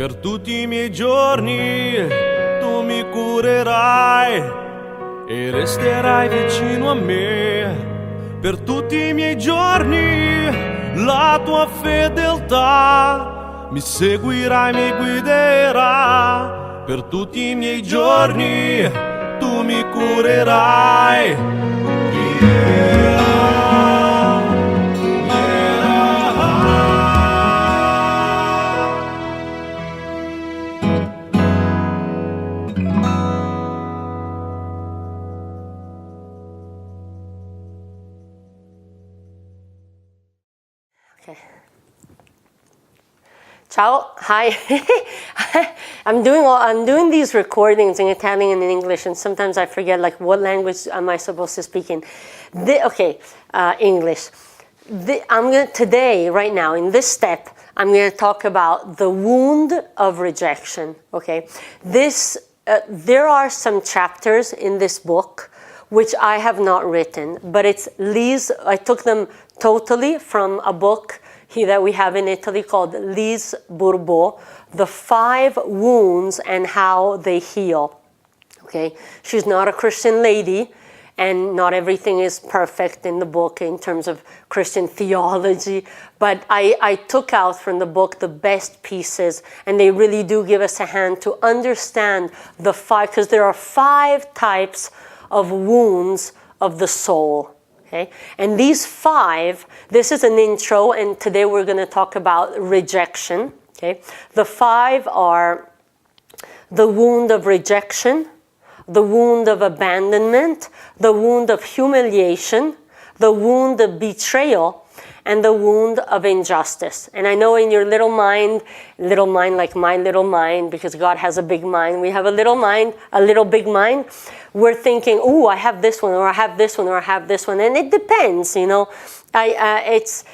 Per tutti I miei giorni tu mi curerai e resterai vicino a me. Per tutti I miei giorni la tua fedeltà mi seguirà e mi guiderà. Per tutti I miei giorni tu mi curerai. Yeah. Ciao, hi. I'm doing these recordings in Italian and in English, and sometimes I forget like what language am I supposed to speak in. English. Today, right now, in this step, I'm going to talk about the wound of rejection. Okay, there are some chapters in this book which I have not written, but I took them totally from a book that we have in Italy called Lise Bourbeau, The 5 Wounds and How They Heal. Okay, she's not a Christian lady, and not everything is perfect in the book in terms of Christian theology, but I took out from the book the best pieces, and they really do give us a hand to understand the 5, because there are 5 types of wounds of the soul. Okay? And these 5, this is an intro, and today we're going to talk about rejection. Okay? The 5 are the wound of rejection, the wound of abandonment, the wound of humiliation, the wound of betrayal, and the wound of injustice. And I know in your little mind like my little mind, because God has a big mind, we have a little mind, a little big mind. We're thinking, oh, I have this one, or I have this one, or I have this one. And it depends, you know. It's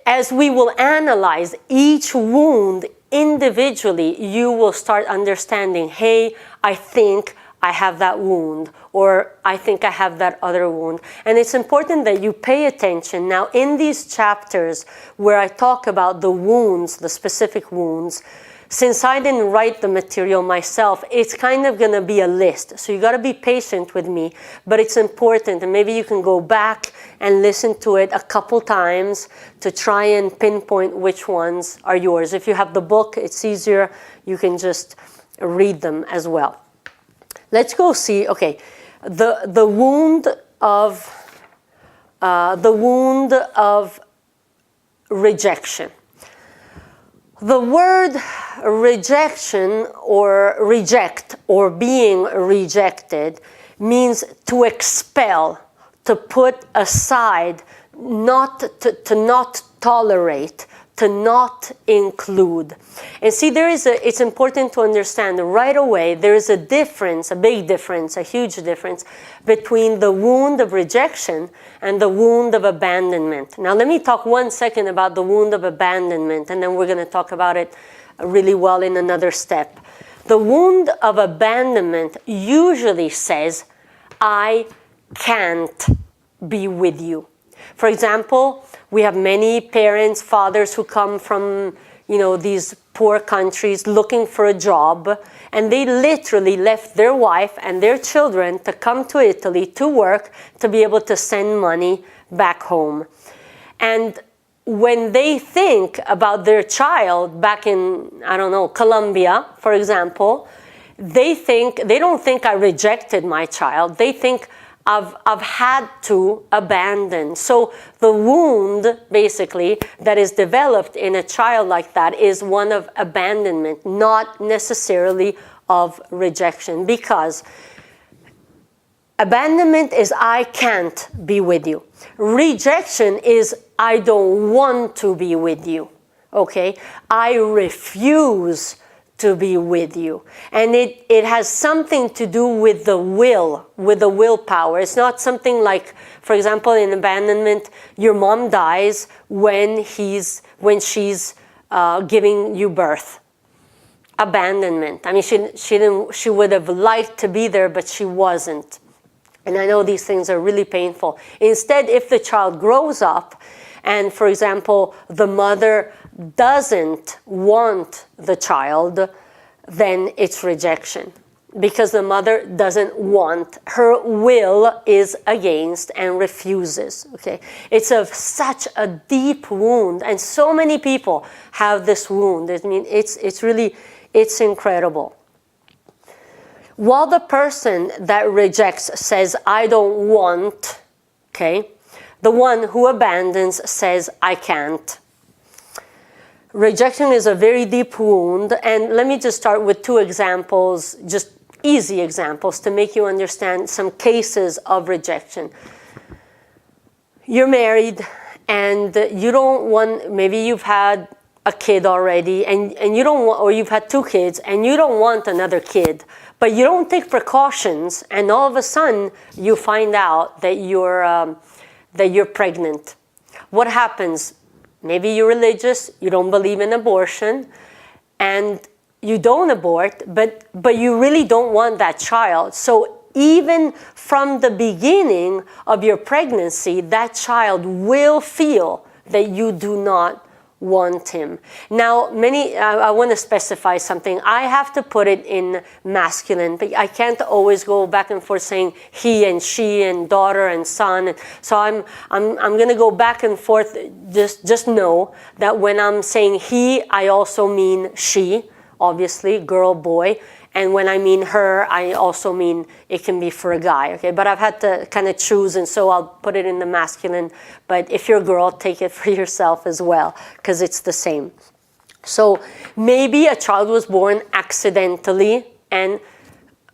as we will analyze each wound individually, you will start understanding, hey, I think I have that wound, or I think I have that other wound. And it's important that you pay attention. Now, in these chapters where I talk about the wounds, the specific wounds, since I didn't write the material myself, it's kind of going to be a list. So you got to be patient with me, but it's important, and maybe you can go back and listen to it a couple times to try and pinpoint which ones are yours. If you have the book, it's easier. You can just read them as well. Let's go see. Okay, the wound of rejection. The word rejection or reject or being rejected means to expel, to put aside, to not tolerate, to not include. And see, it's important to understand right away there is a difference, a big difference, a huge difference between the wound of rejection and the wound of abandonment. Now let me talk 1 second about the wound of abandonment, and then we're going to talk about it really well in another step. The wound of abandonment usually says, I can't be with you. For example, we have many parents, fathers who come from, these poor countries looking for a job, and they literally left their wife and their children to come to Italy to work to be able to send money back home. And when they think about their child back in, Colombia, for example, they don't think I rejected my child. They think I've had to abandon. So the wound, basically, that is developed in a child like that is one of abandonment, not necessarily of rejection. Because abandonment is I can't be with you. Rejection is I don't want to be with you. Okay? I refuse to be with you. And it has something to do with the willpower. It's not something like, for example, in abandonment, your mom dies when she's giving you birth. Abandonment. I mean, she would have liked to be there, but she wasn't. And I know these things are really painful. Instead, if the child grows up and for example, the mother doesn't want the child, then it's rejection. Because the mother doesn't want, her will is against and refuses. Okay, it's such a deep wound, and so many people have this wound. I mean, it's incredible. While the person that rejects says, "I don't want," okay, the one who abandons says, "I can't." Rejection is a very deep wound, and let me just start with two examples, just easy examples to make you understand some cases of rejection. You're married and you don't want, maybe you've had a kid already and you don't want, or you've had two kids and you don't want another kid, but you don't take precautions, and all of a sudden you find out that you're pregnant. What happens? Maybe you're religious, you don't believe in abortion, and you don't abort, but you really don't want that child. So even from the beginning of your pregnancy, that child will feel that you do not want him. Now, I want to specify something. I have to put it in masculine, but I can't always go back and forth saying he and she and daughter and son. So I'm going to go back and forth. Just know that when I'm saying he, I also mean she. Obviously, girl, boy. And when I mean her, I also mean it can be for a guy, okay? But I've had to kind of choose, and so I'll put it in the masculine. But if you're a girl, take it for yourself as well, because it's the same. So maybe a child was born accidentally, and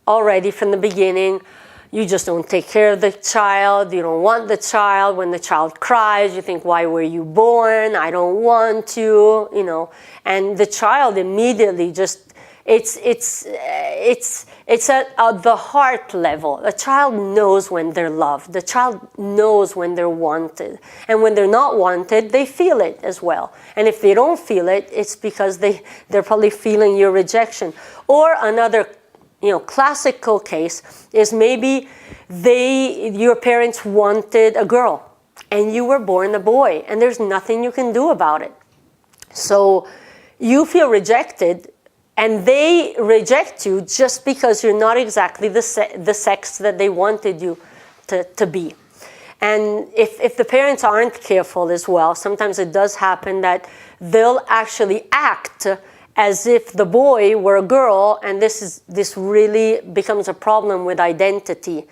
already from the beginning, you just don't take care of the child, you don't want the child. When the child cries, you think, why were you born? I don't want to, you know. And the child immediately just, it's at the heart level. A child knows when they're loved. The child knows when they're wanted. And when they're not wanted, they feel it as well. And if they don't feel it, it's because they're probably feeling your rejection. Or another classical case is maybe your parents wanted a girl and you were born a boy, and there's nothing you can do about it. So you feel rejected, and they reject you just because you're not exactly the sex that they wanted you to be. And if the parents aren't careful as well, sometimes it does happen that they'll actually act as if the boy were a girl, and this really becomes a problem with identity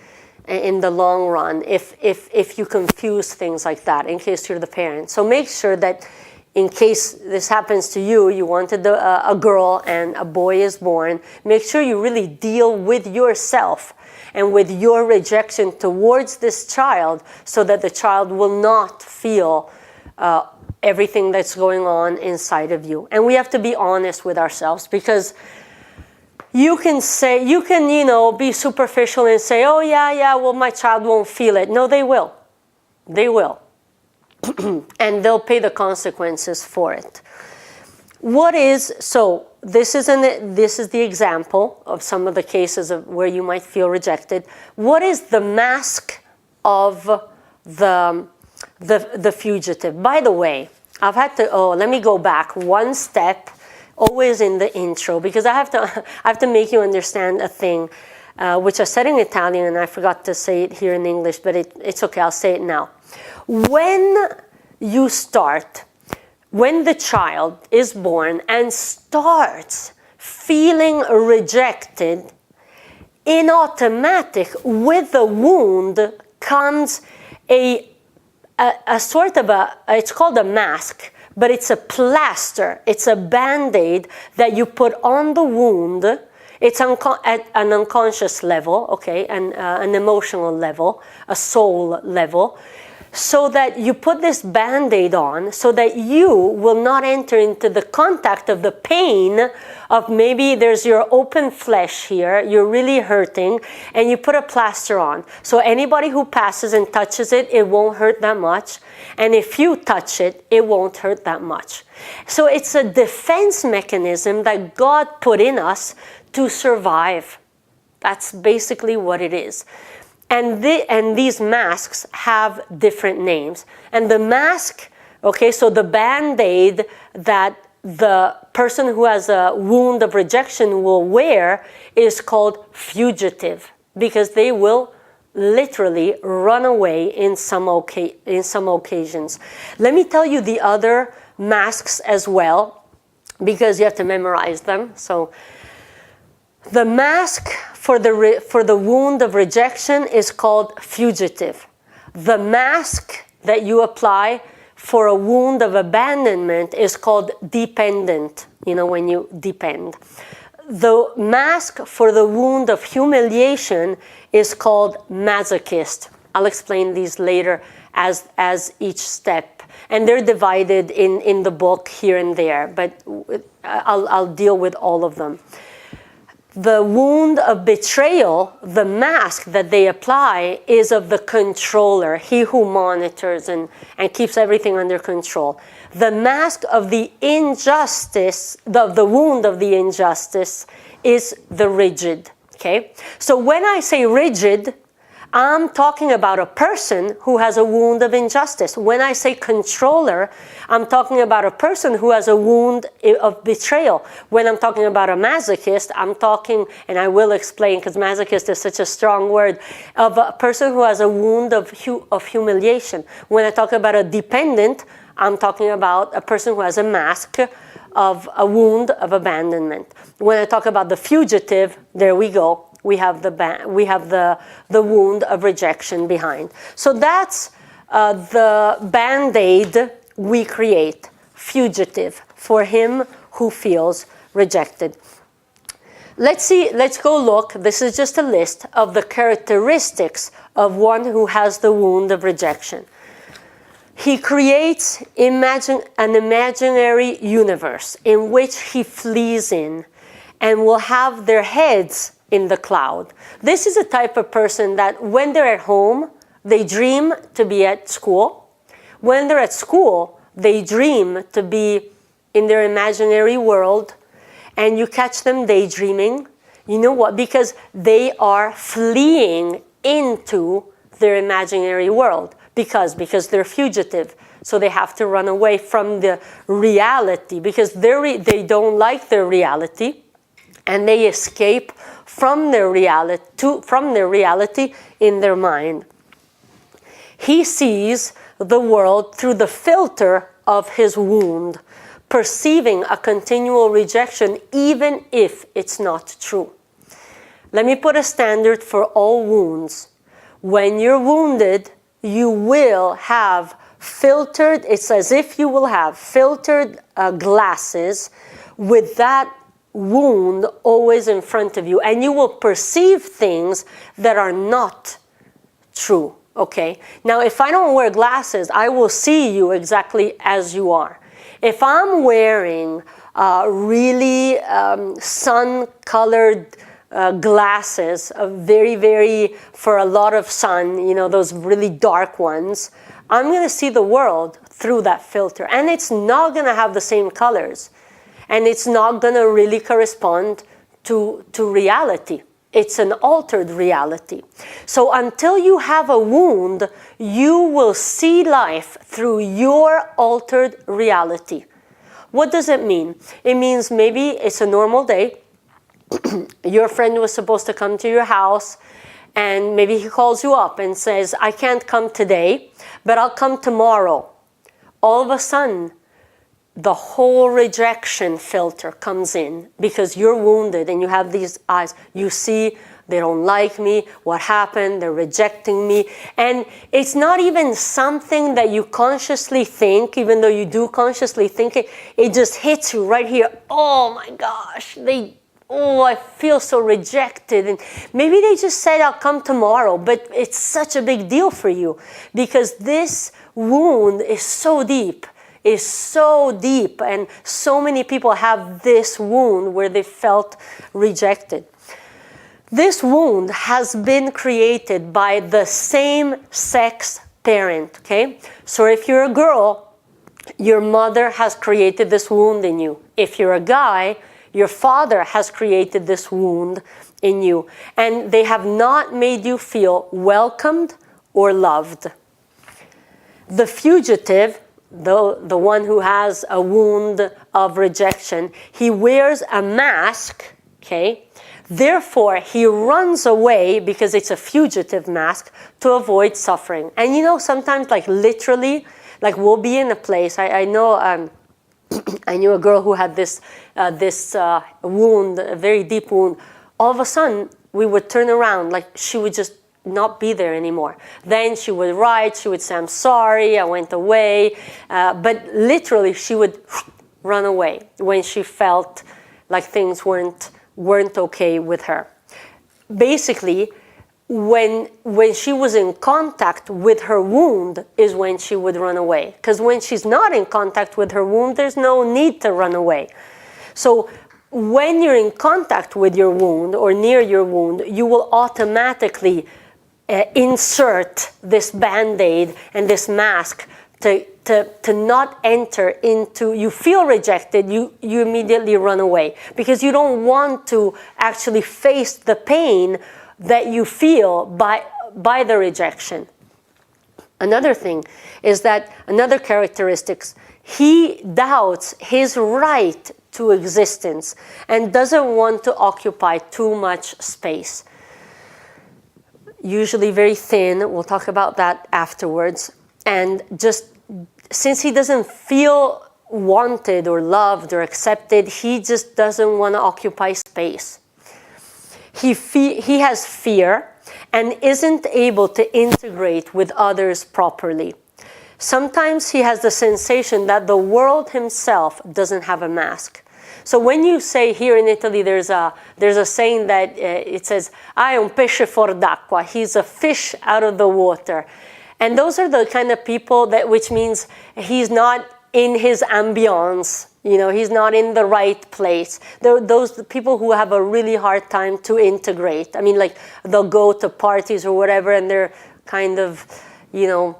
in the long run if you confuse things like that, in case you're the parent. So make sure that in case this happens to you, you wanted a girl and a boy is born, make sure you really deal with yourself and with your rejection towards this child, so that the child will not feel everything that's going on inside of you. And we have to be honest with ourselves, because you can be superficial and say, oh yeah, well, my child won't feel it. No, they will. They will. And they'll pay the consequences for it. This is the example of some of the cases of where you might feel rejected. What is the mask of the fugitive? By the way, I've had to, let me go back one step, always in the intro, because I have to make you understand a thing, which I said in Italian and I forgot to say it here in English, but it's okay, I'll say it now. When the child is born and starts feeling rejected, in automatic, with the wound comes a sort of it's called a mask, but it's a plaster, it's a Band-Aid that you put on the wound. It's at an unconscious level, okay, and an emotional level, a soul level, so that you put this Band-Aid on so that you will not enter into the contact of the pain of, maybe there's your open flesh here, you're really hurting, and you put a plaster on. So anybody who passes and touches it, it won't hurt that much. And if you touch it, it won't hurt that much. So it's a defense mechanism that God put in us to survive. That's basically what it is. And these masks have different names. And the mask Okay, so the Band-Aid that the person who has a wound of rejection will wear is called fugitive, because they will literally run away in some occasions. Let me tell you the other masks as well, because you have to memorize them. So the mask for the wound of rejection is called fugitive. The mask that you apply for a wound of abandonment is called dependent, when you depend. The mask for the wound of humiliation is called masochist. I'll explain these later as each step. And they're divided in the book here and there, but I'll deal with all of them. The wound of betrayal, the mask that they apply is of the controller, he who monitors and keeps everything under control. The mask of the injustice, the wound of the injustice, is the rigid, okay? So when I say rigid, I'm talking about a person who has a wound of injustice. When I say controller, I'm talking about a person who has a wound of betrayal. When I'm talking about a masochist, I'm talking, and I will explain because masochist is such a strong word, of a person who has a wound of humiliation. When I talk about a dependent, I'm talking about a person who has a mask of a wound of abandonment. When I talk about the fugitive, there we go. We have the wound of rejection behind. So that's the Band-Aid we create, fugitive, for him who feels rejected. Let's go look. This is just a list of the characteristics of one who has the wound of rejection. He creates an imaginary universe in which he flees in and will have their heads in the cloud. This is a type of person that when they're at home, they dream to be at school. When they're at school, they dream to be in their imaginary world, and you catch them daydreaming. You know what? Because they are fleeing into their imaginary world. Because they're fugitive. So they have to run away from the reality because they don't like their reality, and they escape from their reality in their mind. He sees the world through the filter of his wound, perceiving a continual rejection even if it's not true. Let me put a standard for all wounds. When you're wounded, you will have filtered, it's as if you will have filtered glasses with that wound always in front of you, and you will perceive things that are not true, okay? Now, if I don't wear glasses, I will see you exactly as you are. If I'm wearing really sun-colored glasses, for a lot of sun, those really dark ones, I'm going to see the world through that filter, and it's not going to have the same colors. And it's not going to really correspond to reality. It's an altered reality. So until you have a wound, you will see life through your altered reality. What does it mean? It means maybe it's a normal day. Your friend was supposed to come to your house, and maybe he calls you up and says, I can't come today, but I'll come tomorrow. All of a sudden, the whole rejection filter comes in because you're wounded and you have these eyes. You see, they don't like me. What happened? They're rejecting me. And it's not even something that you consciously think, even though you do consciously think it. It just hits you right here. Oh my gosh, I feel so rejected. And maybe they just said, I'll come tomorrow, but it's such a big deal for you because this wound is so deep. And so many people have this wound where they felt rejected. This wound has been created by the same sex parent, okay? So if you're a girl, your mother has created this wound in you. If you're a guy, your father has created this wound in you. And they have not made you feel welcomed or loved. The fugitive, the one who has a wound of rejection, he wears a mask, okay? Therefore, he runs away because it's a fugitive mask to avoid suffering. And you know, sometimes like literally, like we'll be in a place, I know, I knew a girl who had this wound, a very deep wound. All of a sudden, we would turn around, like she would just not be there anymore. Then she would write, she would say, I'm sorry, I went away. But literally, she would run away when she felt like things weren't okay with her. Basically, when she was in contact with her wound is when she would run away. Because when she's not in contact with her wound, there's no need to run away. So when you're in contact with your wound or near your wound, you will automatically insert this Band-Aid and this mask to not enter into, you feel rejected, you immediately run away because you don't want to actually face the pain that you feel by the rejection. Another thing is that, another characteristic, he doubts his right to existence and doesn't want to occupy too much space. Usually very thin, we'll talk about that afterwards, and just since he doesn't feel wanted or loved or accepted, he just doesn't want to occupy space. He has fear and isn't able to integrate with others properly. Sometimes he has the sensation that the world himself doesn't have a mask. So when you say here in Italy, there's a saying that it says, "Ah, è un pesce fuor d'acqua." He's a fish out of the water. And those are the kind of people that, which means he's not in his ambiance. You know, he's not in the right place. Those people who have a really hard time to integrate. I mean, like, they'll go to parties or whatever, and they're kind of, you know,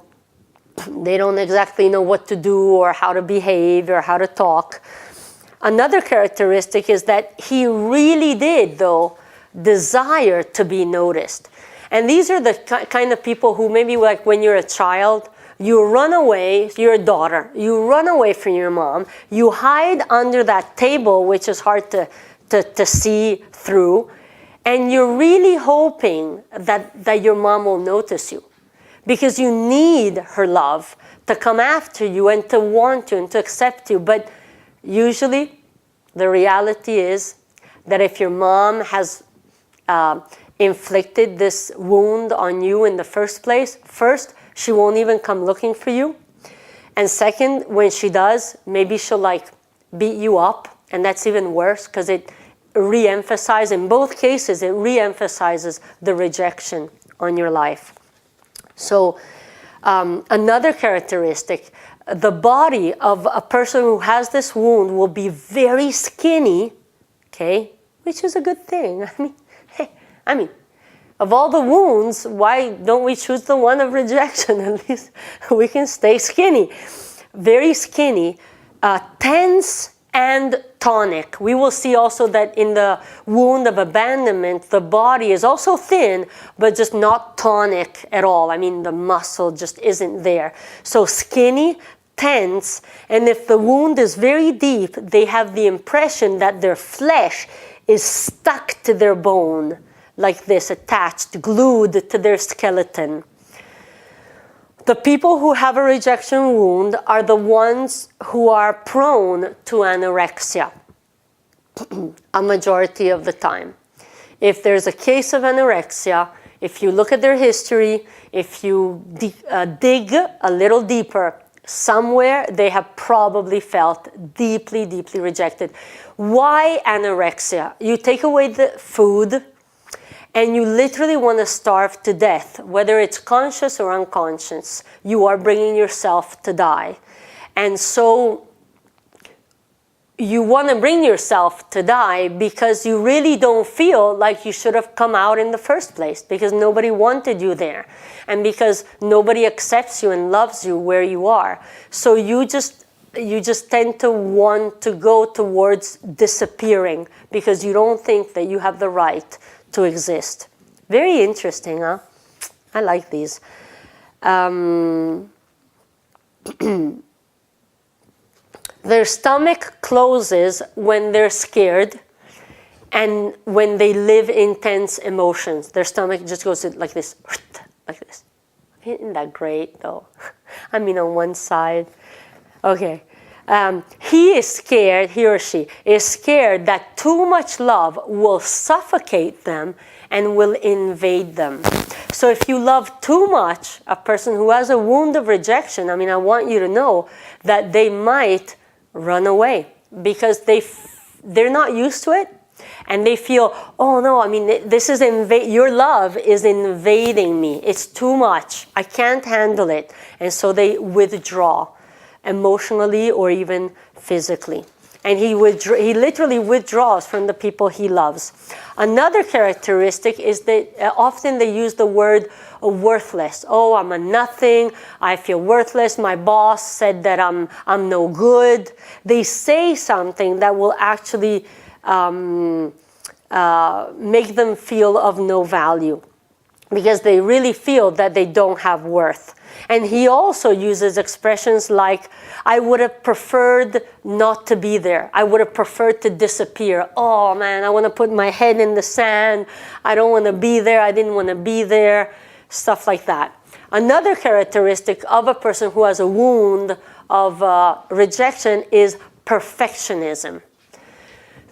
they don't exactly know what to do or how to behave or how to talk. Another characteristic is that he really did, though, desire to be noticed. And these are the kind of people who maybe, like, when you're a child, you run away, you're a daughter, you run away from your mom, you hide under that table, which is hard to see through, and you're really hoping that your mom will notice you because you need her love to come after you and to want you and to accept you. But usually, the reality is that if your mom has inflicted this wound on you in the first place, first, she won't even come looking for you. And second, when she does, maybe she'll like beat you up, and that's even worse because it re-emphasizes, in both cases, it re-emphasizes the rejection on your life. So another characteristic, the body of a person who has this wound will be very skinny, okay, which is a good thing. I mean, of all the wounds, why don't we choose the one of rejection? At least we can stay skinny. Very skinny, tense and tonic. We will see also that in the wound of abandonment, the body is also thin, but just not tonic at all. I mean, the muscle just isn't there. So skinny, tense, and if the wound is very deep, they have the impression that their flesh is stuck to their bone, like this, attached, glued to their skeleton. The people who have a rejection wound are the ones who are prone to anorexia a majority of the time. If there's a case of anorexia, if you look at their history, if you dig a little deeper, somewhere they have probably felt deeply, deeply rejected. Why anorexia? You take away the food, and you literally want to starve to death, whether it's conscious or unconscious. You are bringing yourself to die. And so you want to bring yourself to die because you really don't feel like you should have come out in the first place, because nobody wanted you there, and because nobody accepts you and loves you where you are. So you just tend to want to go towards disappearing because you don't think that you have the right to exist. Very interesting, huh? I like these. Their stomach closes when they're scared and when they live intense emotions. Their stomach just goes like this, like this. Isn't that great, though? I mean, on one side. Okay. He is scared, he or she is scared that too much love will suffocate them and will invade them. So if you love too much a person who has a wound of rejection, I mean, I want you to know that they might run away because they're not used to it. And they feel, oh no, I mean, your love is invading me. It's too much. I can't handle it. And so they withdraw emotionally or even physically. And he literally withdraws from the people he loves. Another characteristic is that often they use the word worthless. Oh, I'm a nothing. I feel worthless. My boss said that I'm no good. They say something that will actually make them feel of no value because they really feel that they don't have worth. And he also uses expressions like, I would have preferred not to be there. I would have preferred to disappear. Oh man, I want to put my head in the sand. I don't want to be there. I didn't want to be there. Stuff like that. Another characteristic of a person who has a wound of rejection is perfectionism.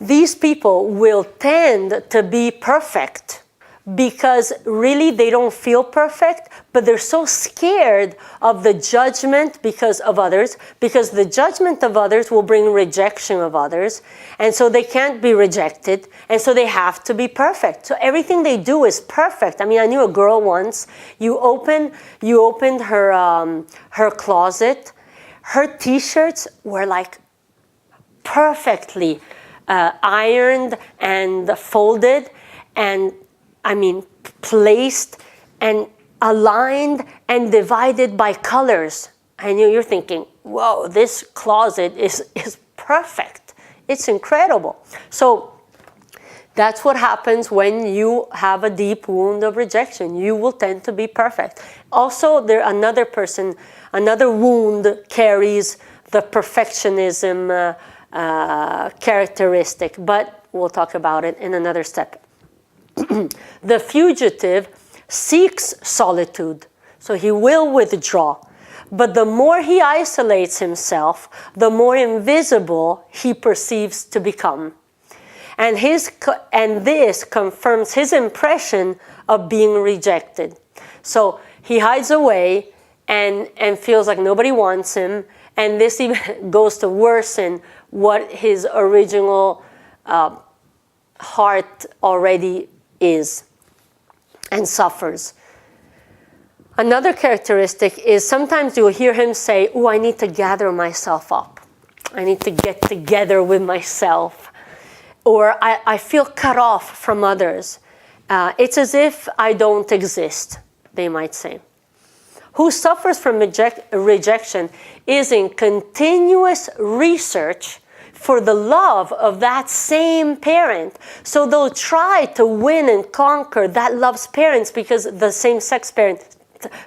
These people will tend to be perfect because really they don't feel perfect, but they're so scared of the judgment of others, because the judgment of others will bring rejection of others, and so they can't be rejected, and so they have to be perfect. So everything they do is perfect. I mean, I knew a girl once, you opened her closet, her t-shirts were like perfectly ironed and folded, and I mean placed and aligned and divided by colors. And you're thinking, whoa, this closet is perfect. It's incredible. So that's what happens when you have a deep wound of rejection. You will tend to be perfect. Also, another wound carries the perfectionism characteristic, but we'll talk about it in another step. The fugitive seeks solitude, so he will withdraw. But the more he isolates himself, the more invisible he perceives to become. And this confirms his impression of being rejected. So he hides away and feels like nobody wants him, and this even goes to worsen what his original heart already is and suffers. Another characteristic is sometimes you'll hear him say, oh, I need to gather myself up. I need to get together with myself. Or I feel cut off from others. It's as if I don't exist, they might say. Who suffers from rejection is in continuous research for the love of that same parent. So they'll try to win and conquer that love's parents, because the same-sex parent,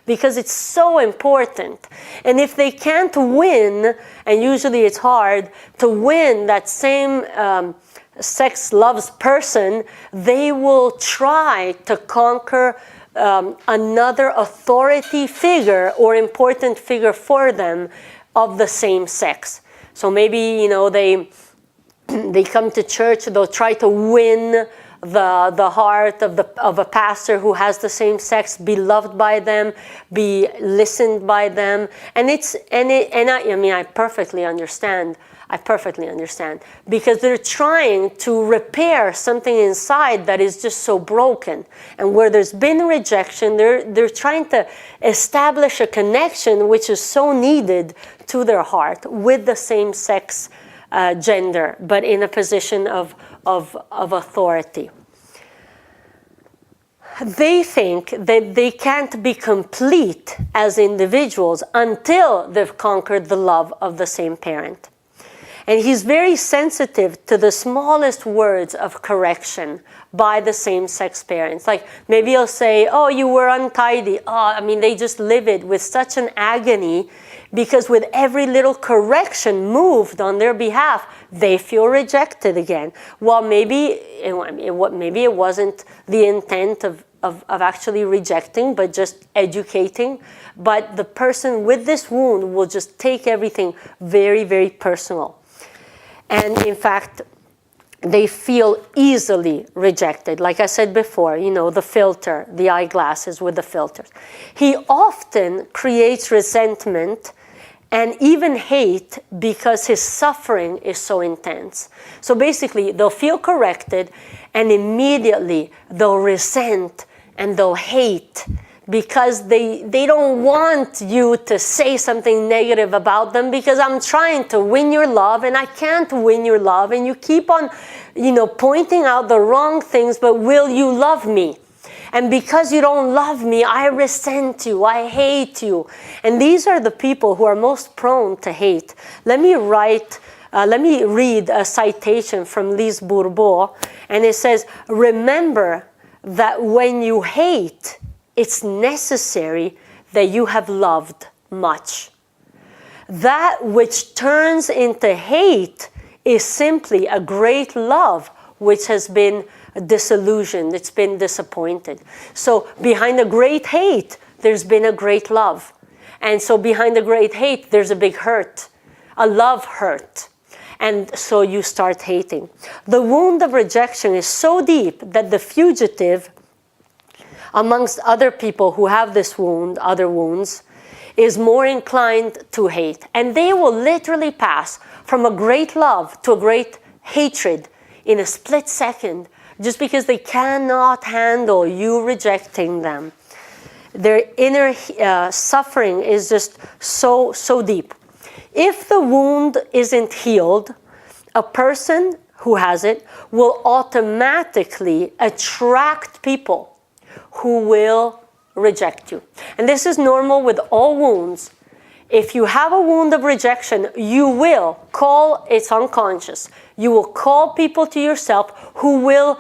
because it's so important. And if they can't win, and usually it's hard to win that same sex loves person, they will try to conquer another authority figure or important figure for them of the same sex. So maybe, they come to church, they'll try to win the heart of a pastor who has the same sex, be loved by them, be listened by them. I perfectly understand. Because they're trying to repair something inside that is just so broken. And where there's been rejection, they're trying to establish a connection which is so needed to their heart with the same sex gender, but in a position of authority. They think that they can't be complete as individuals until they've conquered the love of the same parent. And he's very sensitive to the smallest words of correction by the same-sex parents. Like maybe he'll say, oh, you were untidy. Oh, I mean, they just live it with such an agony because with every little correction moved on their behalf, they feel rejected again. Well, maybe it wasn't the intent of actually rejecting, but just educating. But the person with this wound will just take everything very, very personal. And in fact, they feel easily rejected. Like I said before, you know, the filter, the eyeglasses with the filters. He often creates resentment and even hate because his suffering is so intense. So basically, they'll feel corrected and immediately they'll resent and they'll hate because they don't want you to say something negative about them because I'm trying to win your love and I can't win your love, and you keep on, you know, pointing out the wrong things, but will you love me? And because you don't love me, I resent you, I hate you. And these are the people who are most prone to hate. Let me read a citation from Lise Bourbeau, and it says, remember that when you hate, it's necessary that you have loved much. That which turns into hate is simply a great love which has been disillusioned, it's been disappointed. So behind a great hate, there's been a great love. And so behind a great hate, there's a big hurt, a love hurt. And so you start hating. The wound of rejection is so deep that the fugitive, amongst other people who have this wound, other wounds, is more inclined to hate. And they will literally pass from a great love to a great hatred in a split second, just because they cannot handle you rejecting them. Their inner suffering is just so deep. If the wound isn't healed, a person who has it will automatically attract people who will reject you. And this is normal with all wounds. If you have a wound of rejection, you will call, it's unconscious, you will call people to yourself who will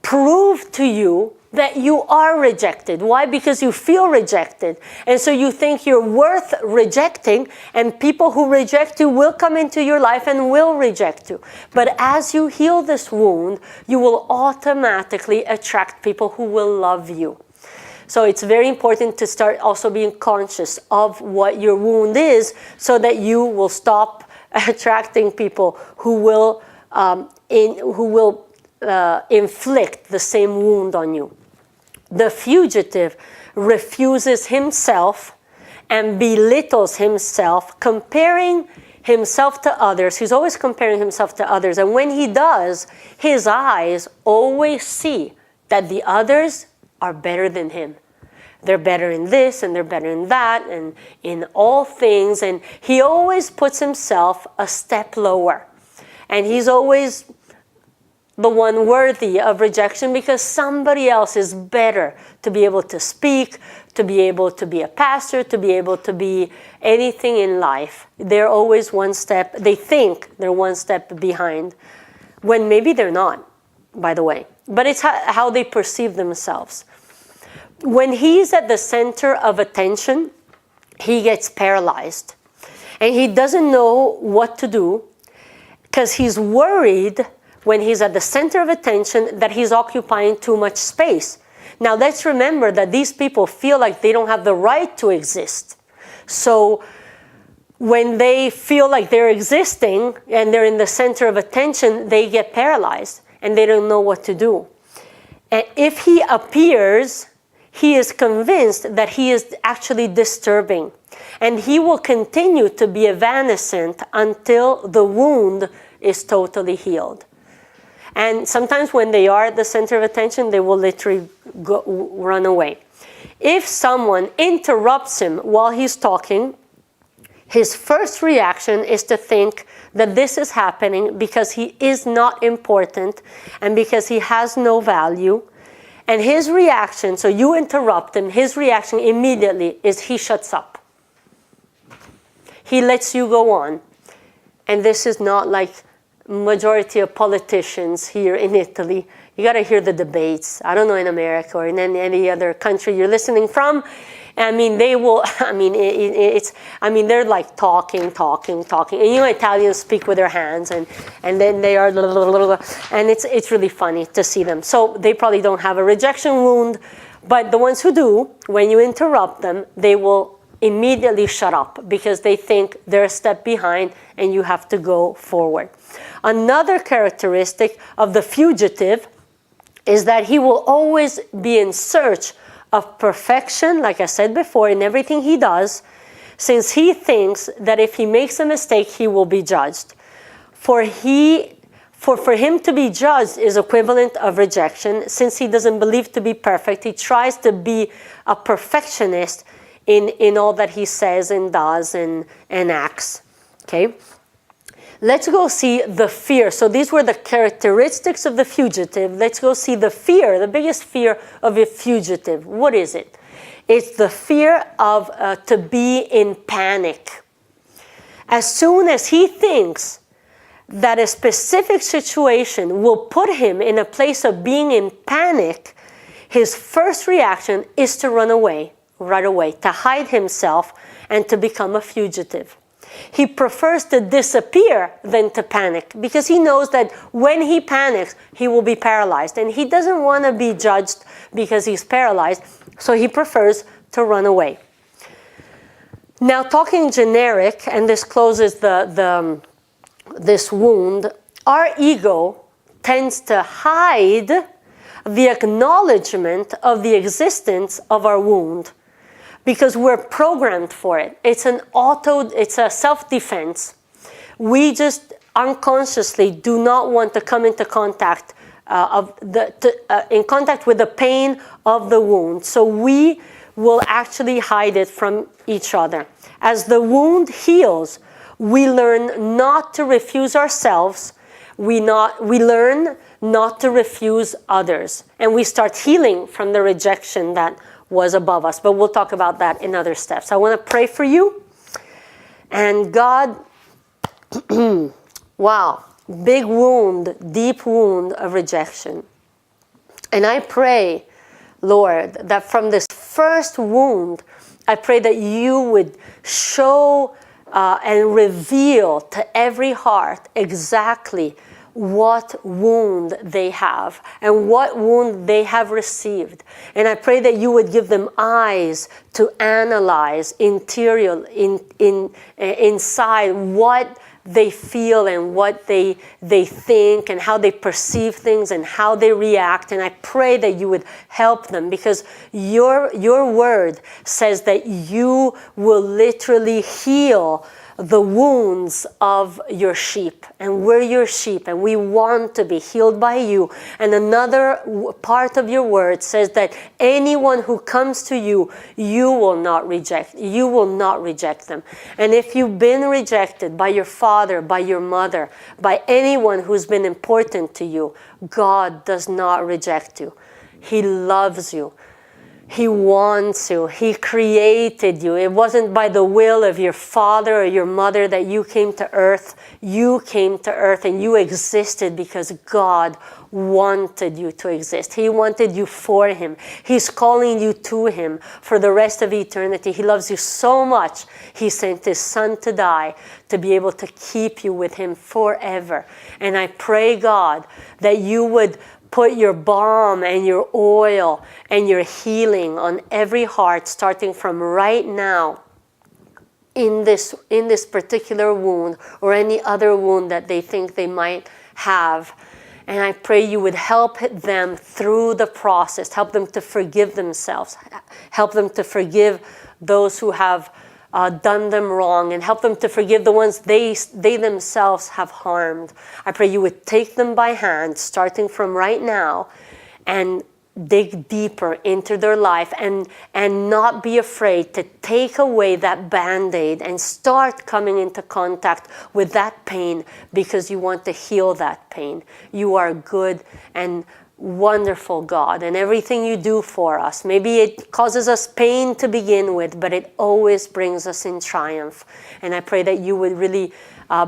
prove to you that you are rejected. Why? Because you feel rejected. And so you think you're worth rejecting, and people who reject you will come into your life and will reject you. But as you heal this wound, you will automatically attract people who will love you. So it's very important to start also being conscious of what your wound is, so that you will stop attracting people who will inflict the same wound on you. The fugitive refuses himself and belittles himself, comparing himself to others. He's always comparing himself to others. And when he does, his eyes always see that the others are better than him. They're better in this and they're better in that and in all things. And he always puts himself a step lower. And he's always the one worthy of rejection because somebody else is better to be able to speak, to be able to be a pastor, to be able to be anything in life. They're always one step, they think they're one step behind, when maybe they're not, by the way. But it's how they perceive themselves. When he's at the center of attention, he gets paralyzed. And he doesn't know what to do because he's worried when he's at the center of attention that he's occupying too much space. Now let's remember that these people feel like they don't have the right to exist. So when they feel like they're existing and they're in the center of attention, they get paralyzed and they don't know what to do. And if he appears, he is convinced that he is actually disturbing. And he will continue to be evanescent until the wound is totally healed. And sometimes when they are at the center of attention, they will literally run away. If someone interrupts him while he's talking, his first reaction is to think that this is happening because he is not important and because he has no value. And his reaction, so you interrupt him, his reaction immediately is he shuts up. He lets you go on. and this is not like majority of politicians here in Italy. You got to hear the debates. I don't know in America or in any other country you're listening from. I mean, they will, I mean, they're like talking. And Italians speak with their hands, and then they are, and it's really funny to see them. So they probably don't have a rejection wound, but the ones who do, when you interrupt them, they will immediately shut up because they think they're a step behind and you have to go forward. Another characteristic of the fugitive is that he will always be in search of perfection, like I said before, in everything he does, since he thinks that if he makes a mistake, he will be judged. For him to be judged is equivalent of rejection. Since he doesn't believe to be perfect, he tries to be a perfectionist in all that he says and does and acts. Okay? Let's go see the fear. So these were the characteristics of the fugitive. Let's go see the fear, the biggest fear of a fugitive. What is it? It's the fear of to be in panic. As soon as he thinks that a specific situation will put him in a place of being in panic, his first reaction is to run away, right away, to hide himself and to become a fugitive. He prefers to disappear than to panic because he knows that when he panics, he will be paralyzed. And he doesn't want to be judged because he's paralyzed, so he prefers to run away. Now, talking generic, and this closes this wound, our ego tends to hide the acknowledgement of the existence of our wound, because we're programmed for it. It's a self-defense. We just unconsciously do not want to come into contact in contact with the pain of the wound. So we will actually hide it from each other. As the wound heals, we learn not to refuse ourselves. We learn not to refuse others, and we start healing from the rejection that was above us. But we'll talk about that in other steps. I want to pray for you. And God, wow, big wound, deep wound of rejection. And I pray, Lord, that from this first wound, I pray that you would show and reveal to every heart exactly what wound they have and what wound they have received. And I pray that you would give them eyes to analyze inside what they feel and what they think and how they perceive things and how they react. And I pray that you would help them, because your word says that you will literally heal the wounds of your sheep, and we're your sheep, and we want to be healed by you. And another part of your word says that anyone who comes to you, you will not reject. You will not reject them. And if you've been rejected by your father, by your mother, by anyone who's been important to you, God does not reject you. He loves you. He wants you. He created you. It wasn't by the will of your father or your mother that you came to earth. You came to earth and you existed because God wanted you to exist. He wanted you for Him. He's calling you to Him for the rest of eternity. He loves you so much, He sent His Son to die to be able to keep you with Him forever. And I pray, God, that you would put your balm and your oil and your healing on every heart, starting from right now, in this particular wound or any other wound that they think they might have. And I pray you would help them through the process, help them to forgive themselves, help them to forgive those who have done them wrong, and help them to forgive the ones they themselves have harmed. I pray you would take them by hand, starting from right now, and dig deeper into their life, and not be afraid to take away that Band-Aid and start coming into contact with that pain, because you want to heal that pain. You are good and wonderful God, and everything you do for us. Maybe it causes us pain to begin with, but it always brings us in triumph. And I pray that you would really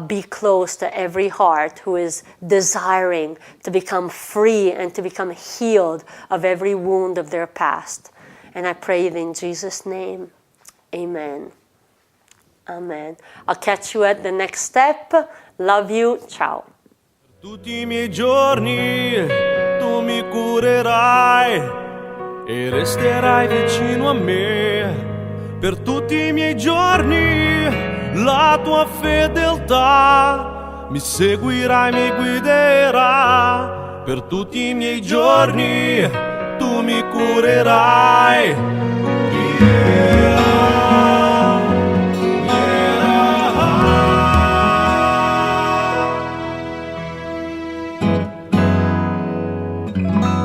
be close to every heart who is desiring to become free and to become healed of every wound of their past. And I pray it in Jesus' name. Amen. Amen. I'll catch you at the next step. Love you. Ciao. Tutti I miei giorni tu mi curerai e resterai vicino a me. Per tutti I miei giorni la tua fedeltà mi seguirà e mi guiderà. Per tutti I miei giorni tu mi curerai. Yeah. Yeah.